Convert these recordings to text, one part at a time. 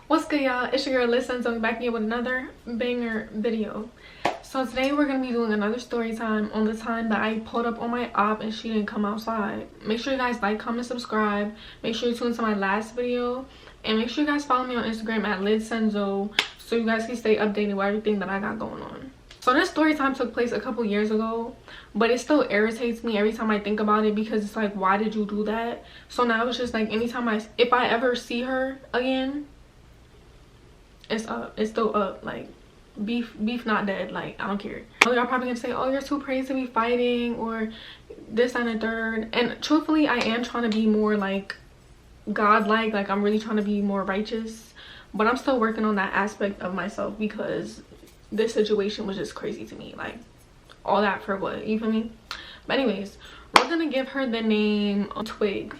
What's good, y'all? It's your girl lydcenzo. I'm back here with another banger video. So today we're gonna be doing another story time on the time that I pulled up on my op and she didn't come outside. Make sure you guys like, comment, subscribe. Make sure you tune into my last video, and make sure you guys follow me on Instagram at lydcenzo so you guys can stay updated with everything that I got going on. So this story time took place a couple years ago, but it still irritates me every time I think about it because it's like, why did you do that? So now it's just like, anytime if I ever see her again, it's up. It's still up. Like, beef not dead. Like, I don't care. Y'all probably gonna say, oh, you're too crazy to be fighting, or this and the third. And truthfully, I am trying to be more like godlike. Like, I'm really trying to be more righteous, but I'm still working on that aspect of myself because this situation was just crazy to me. Like, all that for what? You feel me? But anyways, we're gonna give her the name Twig.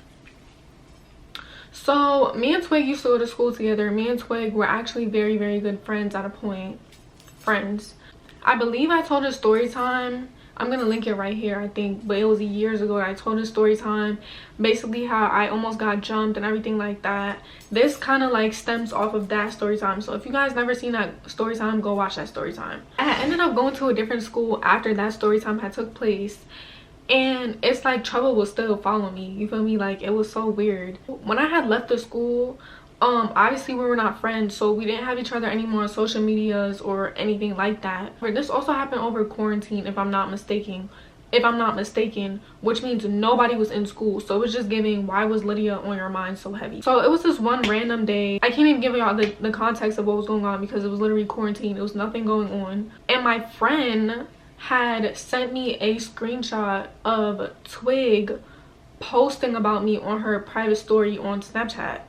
So me and Twig used to go to school together. Me and Twig were actually very, very good friends at a point. Friends. I believe I told a story time. I'm gonna link it right here, I think, but it was years ago that I told a story time, basically how I almost got jumped and everything like that. This kind of like stems off of that story time. So if you guys never seen that story time, go watch that story time. I ended up going to a different school after that story time had took place, and it's like trouble was still following me. You feel me? Like, it was so weird. When I had left the school, obviously we were not friends, so we didn't have each other anymore on social medias or anything like that. But this also happened over quarantine, if I'm not mistaken, which means nobody was in school. So it was just giving, why was Lydia on your mind so heavy? So it was this one random day. I can't even give y'all the context of what was going on because it was literally quarantine. There was nothing going on, and my friend had sent me a screenshot of Twig posting about me on her private story on Snapchat.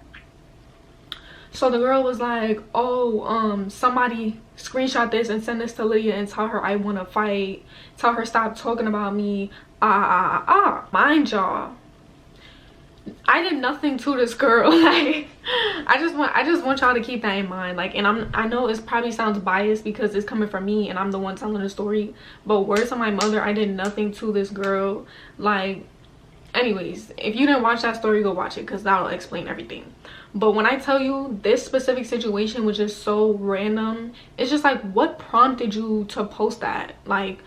So the girl was like, oh, somebody screenshot this and send this to Lydia and tell her I want to fight, tell her stop talking about me. Mind y'all, I did nothing to this girl. Like, I just want y'all to keep that in mind. Like, and I know it probably sounds biased because it's coming from me and I'm the one telling the story, but words of my mother, I did nothing to this girl. Like, anyways, if you didn't watch that story, go watch it because that'll explain everything. But when I tell you this specific situation was just so random, it's just like, what prompted you to post that? Like,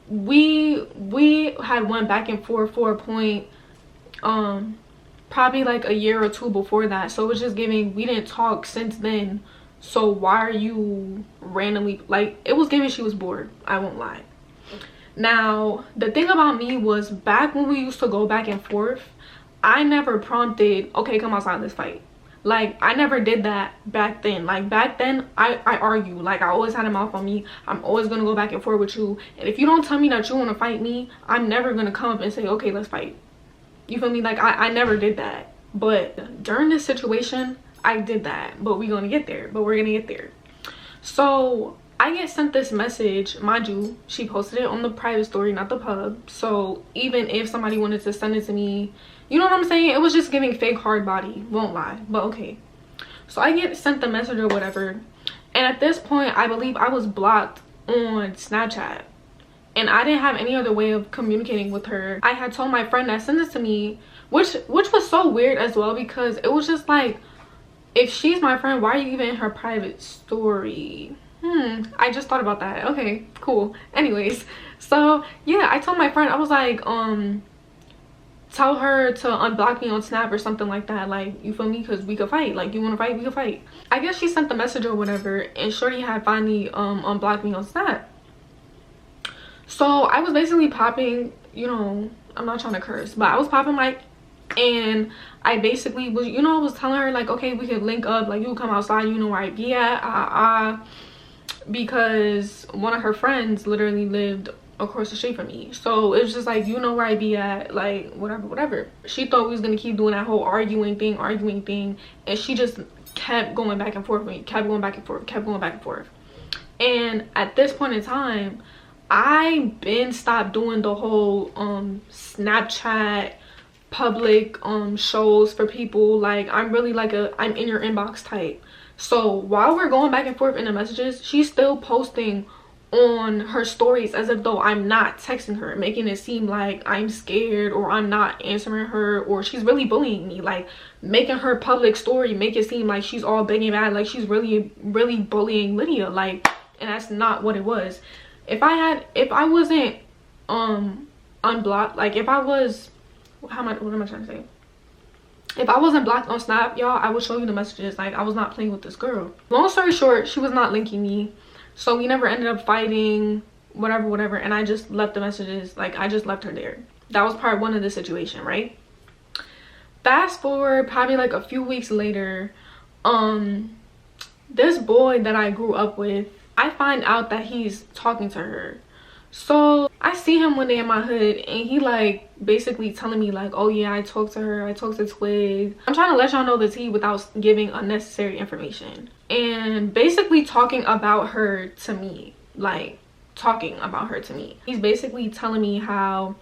we had went back and forth for a point, probably like a year or two before that. So it was just giving, we didn't talk since then, so why are you randomly, like, it was giving she was bored. I won't lie. Now the thing about me was, back when we used to go back and forth, I never prompted, okay, come outside, let's fight. Like, I never did that back then. Like, back then I argue. Like, I always had a mouth on me. I'm always gonna go back and forth with you, and if you don't tell me that you want to fight me, I'm never gonna come up and say, okay, let's fight. You feel me? Like, I never did that. But during this situation, I did that. But we're gonna get there. So I get sent this message. Mind you, she posted it on the private story, not the pub. So even if somebody wanted to send it to me, you know what I'm saying, it was just giving fake hard body. Won't lie. But okay. So I get sent the message or whatever. And at this point, I believe I was blocked on Snapchat. And I didn't have any other way of communicating with her. I had told my friend that sent it to me, which was so weird as well, because it was just like, if she's my friend, why are you even in her private story? I just thought about that. Okay, cool. Anyways, so yeah, I told my friend, I was like, tell her to unblock me on Snap or something like that. Like, you feel me? Because we could fight. Like, you want to fight? We could fight. I guess she sent the message or whatever, and shorty had finally unblocked me on Snap. So I was basically popping, you know, I'm not trying to curse, but I was popping like, and I basically was, you know, I was telling her like, okay, we could link up, like, you come outside, you know where I be at, because one of her friends literally lived across the street from me. So it was just like, you know where I be at, like, whatever. She thought we was gonna keep doing that whole arguing thing, and she just kept going back and forth with me, kept going back and forth. And at this point in time, I been stopped doing the whole Snapchat public shows for people. Like, I'm really like I'm in your inbox type. So while we're going back and forth in the messages, she's still posting on her stories as if though I'm not texting her, making it seem like I'm scared or I'm not answering her or she's really bullying me, like making her public story make it seem like she's all big and bad, like she's really bullying Lydia, like, and that's not what it was. If I wasn't unblocked, like if I was, what am I trying to say, if I wasn't blocked on Snap, y'all, I would show you the messages. Like, I was not playing with this girl. Long story short, she was not linking me, so we never ended up fighting, whatever, and I just left the messages. Like, I just left her there. That was part one of the situation, right? Fast forward probably like a few weeks later, this boy that I grew up with, I find out that he's talking to her. So I see him one day in my hood and he like basically telling me like, oh yeah, I talked to her, I talked to Twig. I'm trying to let y'all know the tea without giving unnecessary information, and basically talking about her to me, like talking about her to me. He's basically telling me how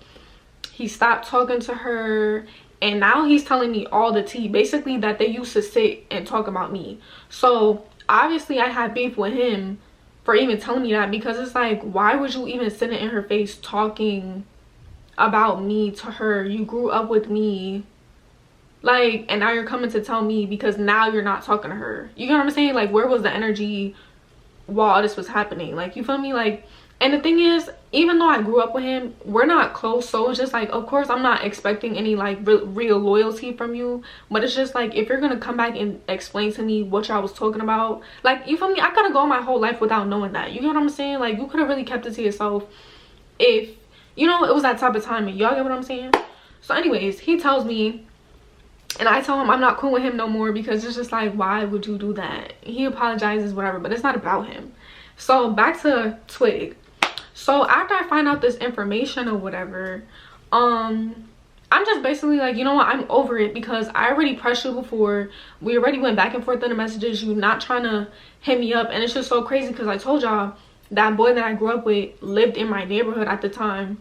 he stopped talking to her, and now he's telling me all the tea, basically that they used to sit and talk about me. So obviously I had beef with him for even telling me that, because it's like, why would you even sit in her face talking about me to her? You grew up with me, like, and now you're coming to tell me because now you're not talking to her. You know what I'm saying? Like, where was the energy while all this was happening? Like, you feel me? Like, and the thing is, even though I grew up with him, we're not close, so it's just like, of course I'm not expecting any like real loyalty from you, but it's just like, if you're gonna come back and explain to me what y'all was talking about, like, you feel me, I could have gone my whole life without knowing that. You know what I'm saying? Like, you could have really kept it to yourself if, you know, it was that type of timing. Y'all get what I'm saying? So anyways, he tells me, and I tell him I'm not cool with him no more, because it's just like, why would you do that? He apologizes, whatever, but it's not about him. So back to Twig. So after I find out this information or whatever, I'm just basically like, you know what, I'm over it, because I already pressed you before. We already went back and forth in the messages. You not trying to hit me up, and it's just so crazy because I told y'all that boy that I grew up with lived in my neighborhood at the time,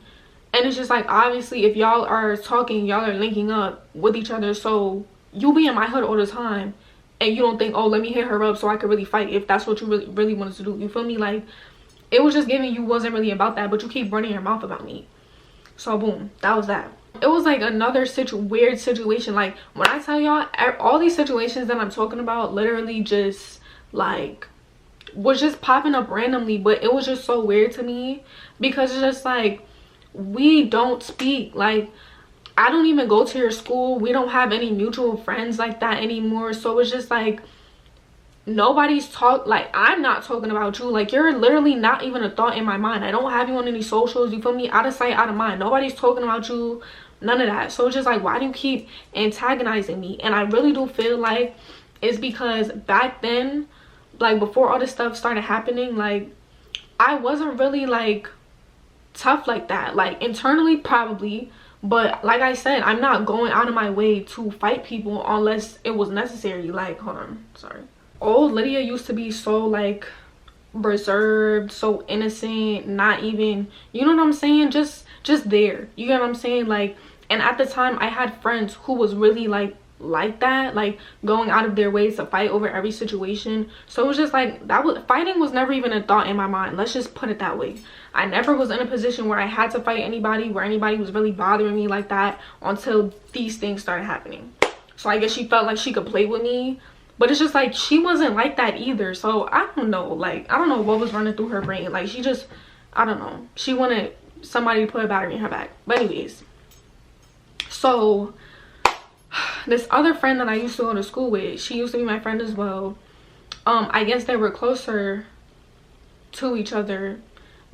and it's just like, obviously if y'all are talking, y'all are linking up with each other, so you be in my hood all the time and you don't think, oh, let me hit her up so I could really fight, if that's what you really wanted to do. You feel me? Like, it was just giving you wasn't really about that, but you keep running your mouth about me. So boom, that was that. It was like another weird situation. Like, when I tell y'all, all these situations that I'm talking about literally just like was just popping up randomly, but it was just so weird to me, because it's just like, we don't speak. Like, I don't even go to your school. We don't have any mutual friends like that anymore. So it's just like, nobody's like, I'm not talking about you. Like, you're literally not even a thought in my mind. I don't have you on any socials, you feel me? Out of sight, out of mind. Nobody's talking about you, none of that. So it's just like, why do you keep antagonizing me? And I really do feel like it's because back then, like before all this stuff started happening, like I wasn't really like tough like that. Like internally probably, but like I said, I'm not going out of my way to fight people unless it was necessary. Like, hold on, sorry. Old Lydia used to be so like reserved, so innocent, not even, you know what I'm saying, just there, you know what I'm saying? Like, and at the time I had friends who was really like that, like going out of their ways to fight over every situation. So it was just like, fighting was never even a thought in my mind. Let's just put it that way. I never was in a position where I had to fight anybody, where anybody was really bothering me like that, until these things started happening. So I guess she felt like she could play with me, but it's just like, she wasn't like that either. So I don't know, like, I don't know what was running through her brain. Like, she just, I don't know, she wanted somebody to put a battery in her back. But anyways, so this other friend that I used to go to school with, she used to be my friend as well. I guess they were closer to each other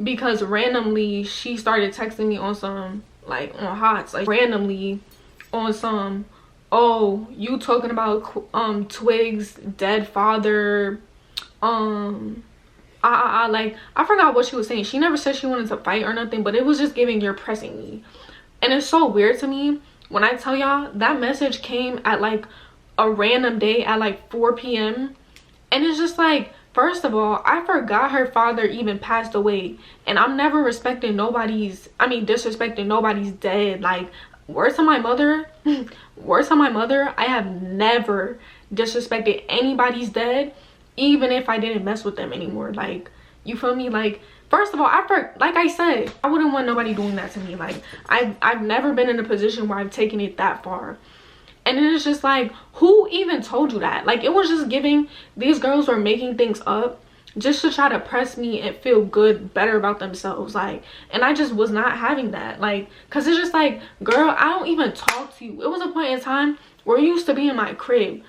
because randomly she started texting me on some, like on hots, like randomly on some, oh, you talking about Twig's dead father, like I forgot what she was saying. She never said she wanted to fight or nothing, but it was just giving, you're pressing me. And it's so weird to me when I tell y'all that message came at like a random day at like 4 p.m. and it's just like, first of all, I forgot her father even passed away, and I'm never disrespecting nobody's dead. Like, words to my mother, I have never disrespected anybody's dead, even if I didn't mess with them anymore. Like, You feel me? Like, first of all, like I said, I wouldn't want nobody doing that to me. Like, I've never been in a position where I've taken it that far. And then it's just like, who even told you that? Like, it was just giving, these girls were making things up just to try to press me and feel good, better about themselves. Like, and I just was not having that. Like, because it's just like, girl, I don't even talk to you. It was a point in time where you used to be in my crib.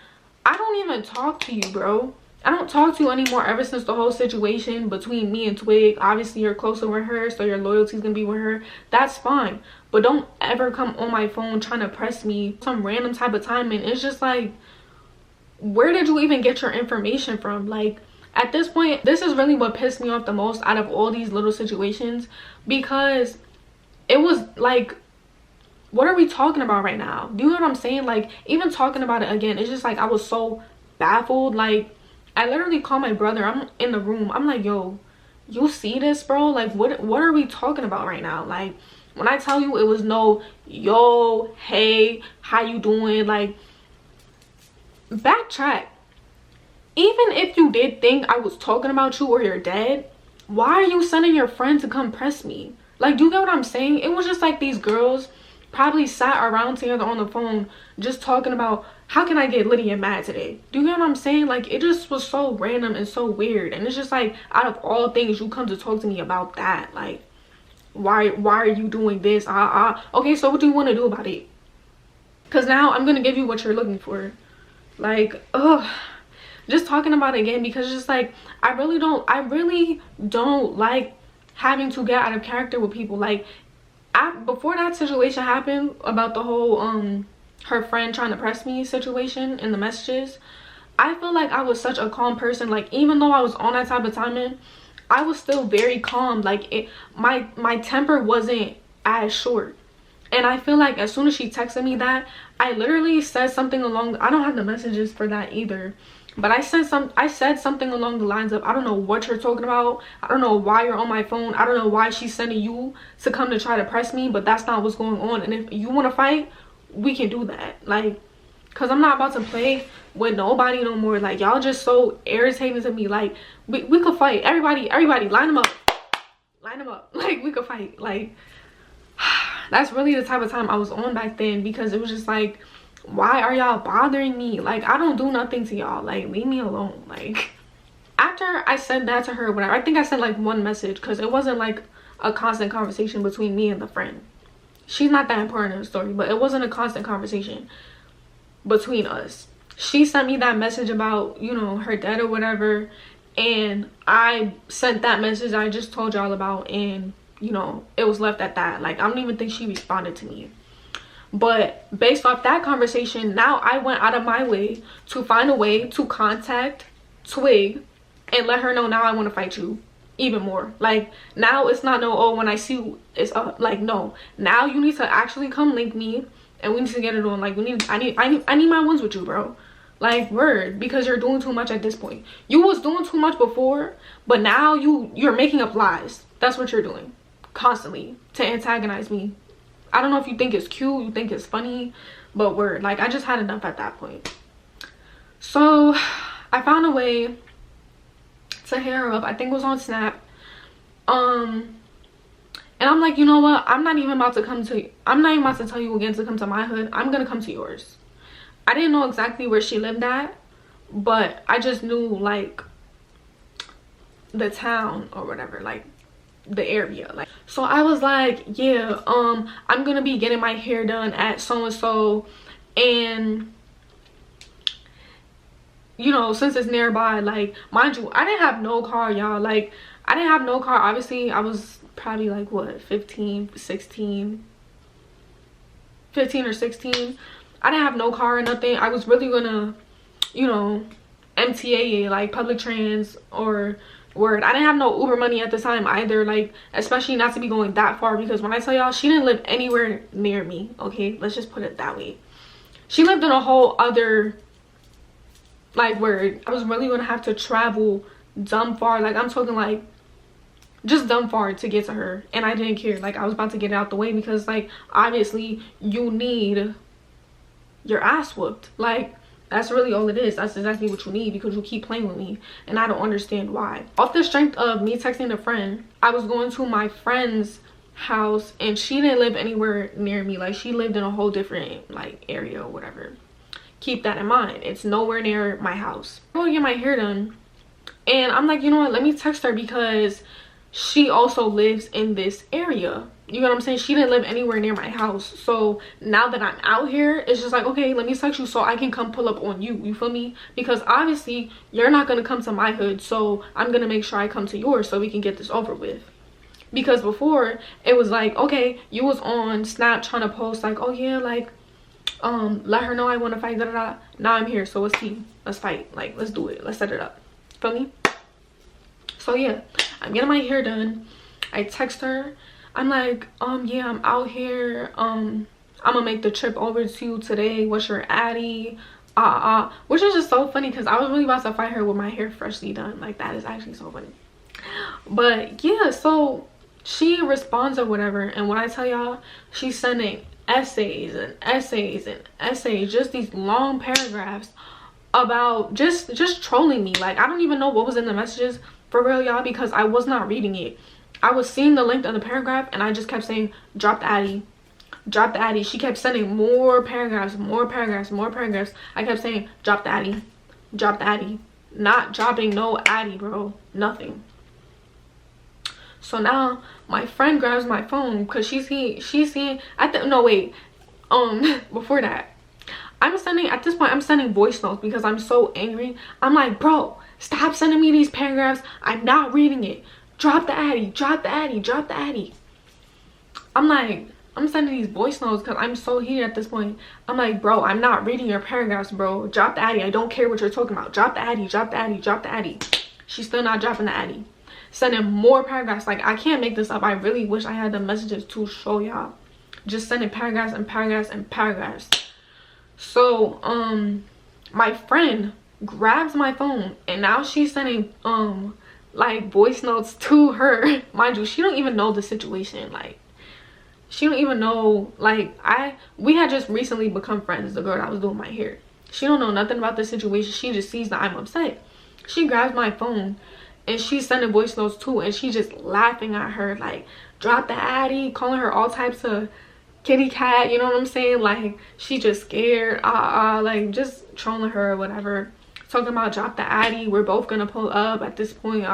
I don't even talk to you, bro. I don't talk to you anymore ever since the whole situation between me and Twig. Obviously, you're closer with her, so your loyalty's gonna be with her. That's fine. But don't ever come on my phone trying to press me some random type of time. And it's just like, where did you even get your information from? Like, at this point, this is really what pissed me off the most out of all these little situations. Because it was like, what are we talking about right now? Do you know what I'm saying? Like, even talking about it again, it's just like, I was so baffled. Like, I literally called my brother. I'm in the room. I'm like, yo, you see this, bro? Like, what are we talking about right now? Like, when I tell you, it was no, yo, hey, how you doing? Like, backtrack. Even if you did think I was talking about you or you're dead, why are you sending your friend to come press me? Like, do you get what I'm saying? It was just like these girls probably sat around together on the phone just talking about, how can I get Lydia mad today? Do you get what I'm saying? Like, it just was so random and so weird. And it's just like, out of all things, you come to talk to me about that. Like, why are you doing this? Okay, so what do you want to do about it? Because now I'm gonna give you what you're looking for. Like, ugh, just talking about it again, because it's just like, I really don't like having to get out of character with people. Like, before that situation happened about the whole her friend trying to press me situation in the messages, I feel like I was such a calm person. Like, even though I was on that type of timing, I was still very calm. Like, my temper wasn't as short. And I feel like as soon as she texted me that, I literally said something along, I don't have the messages for that either, but I said something along the lines of, I don't know what you're talking about, I don't know why you're on my phone, I don't know why she's sending you to come to try to press me, but that's not what's going on. And if you want to fight, we can do that. Like, because I'm not about to play with nobody no more. Like, y'all just so irritating to me. Like, we could fight. Everybody line them up. Like, we could fight. Like, that's really the type of time I was on back then, because it was just like, why are y'all bothering me? Like, I don't do nothing to y'all. Like, leave me alone. Like, after I said that to her, whatever, I think I sent like one message, because it wasn't like a constant conversation between me and the friend. She's not that important in the story, but it wasn't a constant conversation between us. She sent me that message about, you know, her dad or whatever, and I sent that message I just told y'all about, and, you know, it was left at that. Like, I don't even think she responded to me. But based off that conversation, now I went out of my way to find a way to contact Twig and let her know, now I want to fight you even more. Like, now it's not no, oh, when I see you, it's up. Like, no, now you need to actually come link me, and we need to get it on. Like, I need my ones with you, bro. Like, word, because you're doing too much at this point. You was doing too much before, but now you're making up lies. That's what you're doing constantly to antagonize me. I don't know if you think it's cute, you think it's funny, but word, like, I just had enough at that point. So I found a way to hit her up. I think it was on Snap. And I'm like, you know what, I'm not even about to tell you again to come to my hood. I'm gonna come to yours. I didn't know exactly where she lived at, but I just knew, like, the town or whatever, like the area. Like, so I was like, yeah, I'm gonna be getting my hair done at so and so, and you know, since it's nearby, like, mind you, I didn't have no car, y'all. Like, I didn't have no car. Obviously, I was probably like, what, 15 or 16. I didn't have no car or nothing. I was really gonna, you know, MTA it, like public trans or word. I didn't have no Uber money at the time either, like, especially not to be going that far, because when I tell y'all, she didn't live anywhere near me. Okay, let's just put it that way. She lived in a whole other, like, word. I was really gonna have to travel dumb far. Like, I'm talking like just dumb far to get to her, and I didn't care. Like, I was about to get it out the way, because, like, obviously you need your ass whooped. Like, That's really all it is. That's exactly what you need, because you keep playing with me and I don't understand why. Off the strength of me texting a friend, I was going to my friend's house and she didn't live anywhere near me. Like, she lived in a whole different like area or whatever. Keep that in mind. It's nowhere near my house. I'm going to get my hair done and I'm like, you know what, let me text her, because she also lives in this area. You know what I'm saying? She didn't live anywhere near my house. So now that I'm out here, it's just like, okay, let me text you so I can come pull up on you. You feel me? Because obviously you're not going to come to my hood, so I'm going to make sure I come to yours so we can get this over with. Because before it was like, okay, you was on Snap trying to post like, oh yeah, like let her know I want to fight, da da da. Now I'm here, so let's fight. Like, let's do it, let's set it up. Feel me? So yeah, I'm getting my hair done. I text her. I'm like, yeah, I'm out here. I'm gonna make the trip over to you today. What's your addy? Which is just so funny, because I was really about to fight her with my hair freshly done. Like, that is actually so funny. But yeah, so she responds or whatever, and when I tell y'all, she's sending essays and essays and essays, just these long paragraphs about just trolling me. Like, I don't even know what was in the messages for real, y'all, because I was not reading it. I was seeing the length of the paragraph and I just kept saying, drop the addy, drop the addy. She kept sending more paragraphs, more paragraphs, more paragraphs. I kept saying, drop the addy, drop the addy. Not dropping no addy, bro. Nothing. So now my friend grabs my phone, because she's seeing no wait, before that, at this point I'm sending voice notes because I'm so angry. I'm like, bro, stop sending me these paragraphs. I'm not reading it. Drop the addy, drop the addy, drop the addy. I'm sending these voice notes because I'm so heated at this point. I'm like, bro, I'm not reading your paragraphs, bro. Drop the addy. I don't care what you're talking about. Drop the addy, drop the addy, drop the addy. She's still not dropping the addy. Sending more paragraphs. Like, I can't make this up. I really wish I had the messages to show y'all. Just sending paragraphs and paragraphs and paragraphs. So my friend grabs my phone and now she's sending like voice notes to her. Mind you, she don't even know the situation. Like, she don't even know, like, we had just recently become friends, the girl that was doing my hair. She don't know nothing about the situation. She just sees that I'm upset. She grabs my phone and she's sending voice notes too, and she's just laughing at her, like, drop the addy, calling her all types of kitty cat, you know what I'm saying? Like, she just scared, like, just trolling her or whatever. Talking about drop the addy, we're both gonna pull up at this point,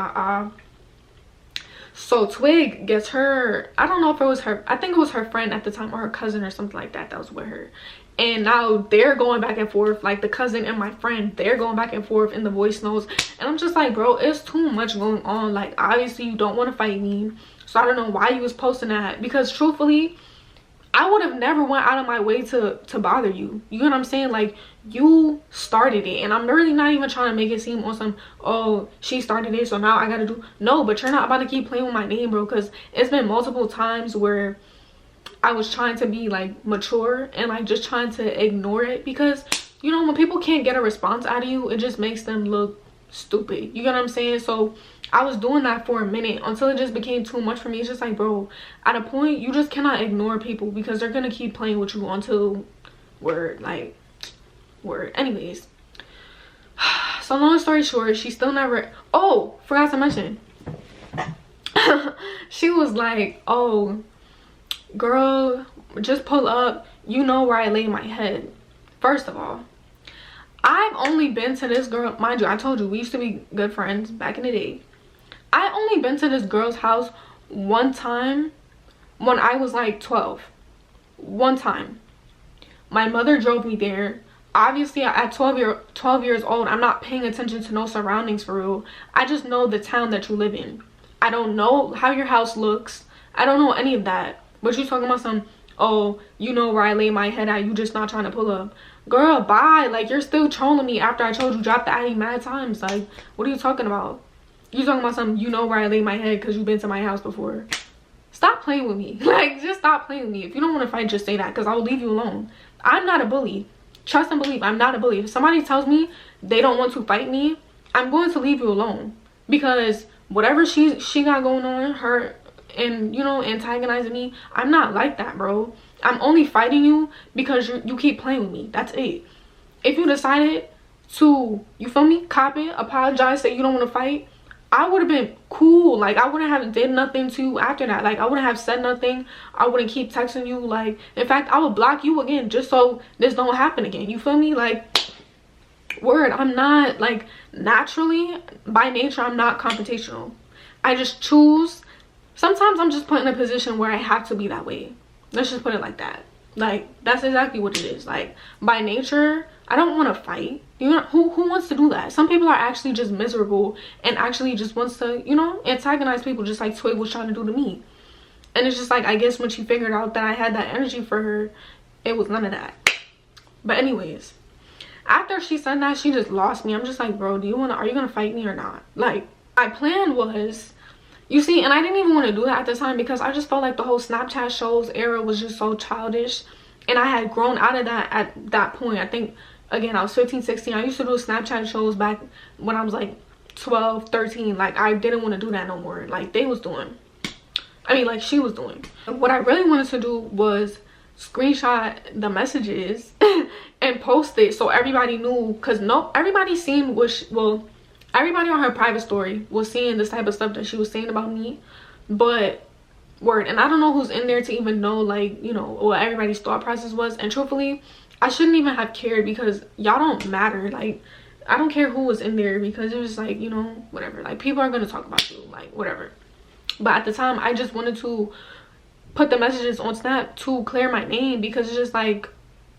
So Twig gets her, I don't know if it was her, I think it was her friend at the time, or her cousin or something like that was with her. And now they're going back and forth, like the cousin and my friend, they're going back and forth in the voice notes. And I'm just like, bro, it's too much going on. Like, obviously you don't want to fight me, so I don't know why you was posting that, because truthfully, I would have never went out of my way to bother you. You know what I'm saying? Like, you started it, and I'm really not even trying to make it seem on some, oh, she started it, so now I gotta do. No, but you're not about to keep playing with my name, bro, because it's been multiple times where I was trying to be like mature and like just trying to ignore it, because, you know, when people can't get a response out of you, it just makes them look stupid. You know what I'm saying? So I was doing that for a minute until it just became too much for me. It's just like, bro, at a point you just cannot ignore people, because they're gonna keep playing with you until word. Anyways, so long story short, she still never, oh, forgot to mention, she was like, oh girl, just pull up, you know where I lay my head. First of all, I've only been to this girl, mind you, I told you we used to be good friends back in the day. I only been to this girl's house one time when I was like 12. One time. My mother drove me there. Obviously, at 12 years old, I'm not paying attention to no surroundings for real. I just know the town that you live in. I don't know how your house looks. I don't know any of that. But you talking about some, oh, you know where I lay my head at, you just not trying to pull up. Girl, bye. Like, you're still trolling me after I told you drop the addy mad times. Like, what are you talking about? You talking about some, you know where I lay my head because you've been to my house before. Stop playing with me. Like, just stop playing with me. If you don't want to fight, just say that, because I will leave you alone. I'm not a bully. Trust and believe, I'm not a bully. If somebody tells me they don't want to fight me, I'm going to leave you alone, because whatever she got going on, her, and, you know, antagonizing me, I'm not like that, bro. I'm only fighting you because you keep playing with me. That's it. if you decided to, you feel me, cop it, apologize, say you don't want to fight, I would have been cool. Like, I wouldn't have did nothing to you after that. Like, I wouldn't have said nothing. I wouldn't keep texting you. Like, in fact, I would block you again just so this don't happen again. You feel me? Like, word, I'm not, like, naturally, by nature, I'm not confrontational. I just choose. Sometimes I'm just put in a position where I have to be that way. Let's just put it like that. Like, that's exactly what it is. Like, by nature, I don't want to fight. You know, who wants to do that? Some people are actually just miserable and actually just wants to, you know, antagonize people, just like Twig was trying to do to me. And it's just like, I guess when she figured out that I had that energy for her, it was none of that. But anyways, after she said that, she just lost me. I'm just like, bro, are you gonna fight me or not? Like, my plan was, you see, and I didn't even want to do that at the time because I just felt like the whole Snapchat shows era was just so childish. And I had grown out of that at that point. I think, again, I was 15, 16. I used to do Snapchat shows back when I was like 12, 13. Like, I didn't want to do that no more. Like, they was doing. I mean, like, she was doing. What I really wanted to do was screenshot the messages and post it so everybody knew. Because everybody seen everybody on her private story was seeing this type of stuff that she was saying about me. But word, and I don't know who's in there to even know, like, you know, what everybody's thought process was. And truthfully, I shouldn't even have cared because y'all don't matter. Like, I don't care who was in there because it was just like, you know, whatever. Like, people are gonna talk about you, like, whatever. But at the time, I just wanted to put the messages on Snap to clear my name because it's just like,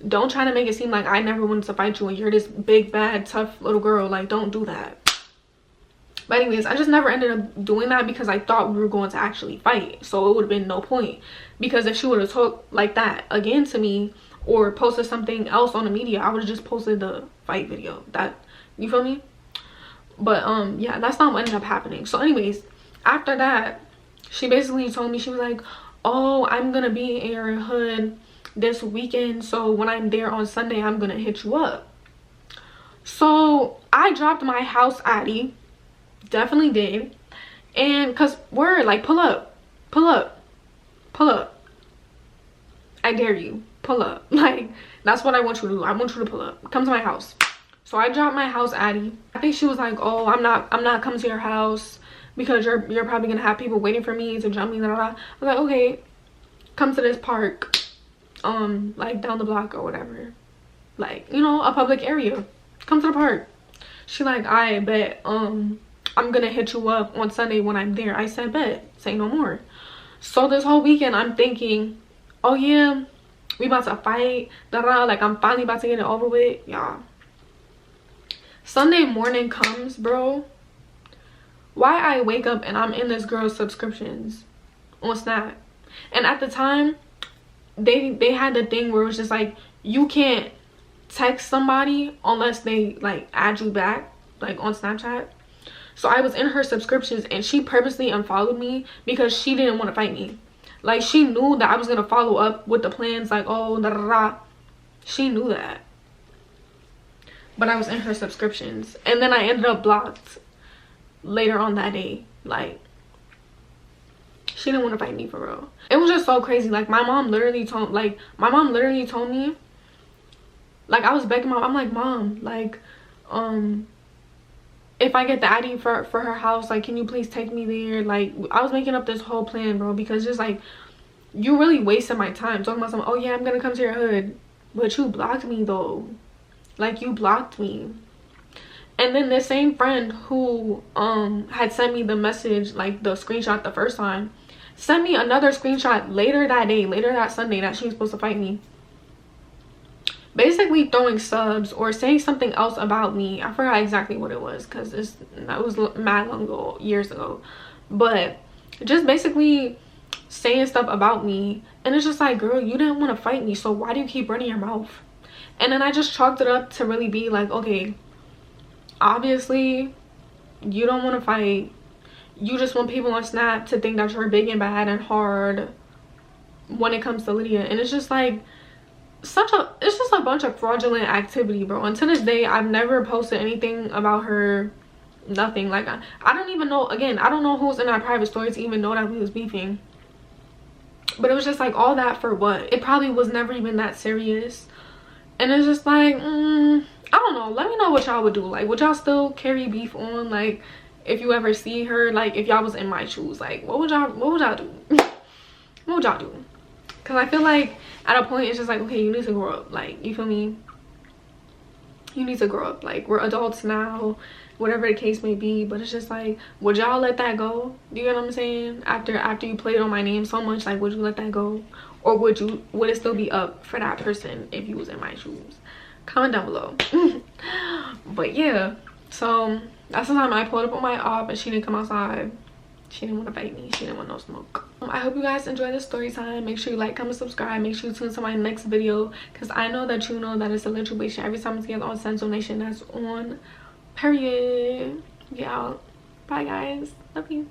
don't try to make it seem like I never wanted to fight you and you're this big, bad, tough little girl. Like, don't do that. But anyways, I just never ended up doing that because I thought we were going to actually fight. So it would have been no point. Because if she would have talked like that again to me or posted something else on the media, I would have just posted the fight video. That, you feel me? But yeah, that's not what ended up happening. So anyways, after that, she basically told me, she was like, oh, I'm gonna be in your hood this weekend, so when I'm there on Sunday, I'm gonna hit you up. So I dropped my house Addy, definitely did, and cause word, like, pull up, I dare you, pull up. Like, that's what I want you to do. I want you to pull up, come to my house. So I dropped my house Addy. I think she was like, oh, I'm not coming to your house because you're probably gonna have people waiting for me to jump me, blah, blah, blah. I was like, okay, come to this park, like down the block or whatever, like, you know, a public area. Come to the park. She like, I bet I'm gonna hit you up on Sunday when I'm there. I said, bet, say no more. So this whole weekend I'm thinking, oh yeah, we about to fight, da da, like I'm finally about to get it over with, y'all. Sunday morning comes, bro. Why I wake up and I'm in this girl's subscriptions on Snap. And at the time, they had the thing where it was just like, you can't text somebody unless they like add you back, like on Snapchat. So I was in her subscriptions and she purposely unfollowed me because she didn't want to fight me. Like, she knew that I was gonna follow up with the plans, like, oh, da da da. She knew that. But I was in her subscriptions, and then I ended up blocked later on that day. Like, she didn't want to fight me for real. It was just so crazy. Like, my mom literally told me, like, I was begging mom, I'm like, mom, like, if I get the ID for her house, like, can you please take me there? Like, I was making up this whole plan, bro, because just like, you really wasted my time talking about something. Oh yeah, I'm gonna come to your hood, but you blocked me though. Like, you blocked me. And then the same friend who had sent me the message, like the screenshot the first time, sent me another screenshot later that day, later that Sunday, that she was supposed to fight me, basically throwing subs or saying something else about me. I forgot exactly what it was because that was mad long ago, years ago, but just basically saying stuff about me. And it's just like, girl, you didn't want to fight me, so why do you keep running your mouth? And then I just chalked it up to really be like, okay, obviously you don't want to fight, you just want people on Snap to think that you're big and bad and hard when it comes to Lydia. And it's just like, it's just a bunch of fraudulent activity, bro. And to this day, I've never posted anything about her, nothing. Like, I don't even know, again, I don't know who's in our private story to even know that we was beefing. But it was just like, all that for what? It probably was never even that serious. And it's just like, I don't know, let me know what y'all would do. Like, would y'all still carry beef on? Like, if you ever see her, like, if y'all was in my shoes, like, what would y'all do? What would y'all do? Because I feel like at a point it's just like, okay, you need to grow up. Like, you feel me? You need to grow up. Like, we're adults now, whatever the case may be. But it's just like, would y'all let that go? Do you get what I'm saying? After you played on my name so much, like, would you let that go? Or would it still be up for that person if you was in my shoes? Comment down below. But yeah, so that's the time I pulled up on my op and she didn't come outside. She didn't want to bite me. She didn't want no smoke. I hope you guys enjoy this story time. Make sure you like, comment, subscribe. Make sure you tune to my next video, because I know that you know that it's a literation every time it's together on Senzo Nation. That's on period. Yeah, bye guys, love you.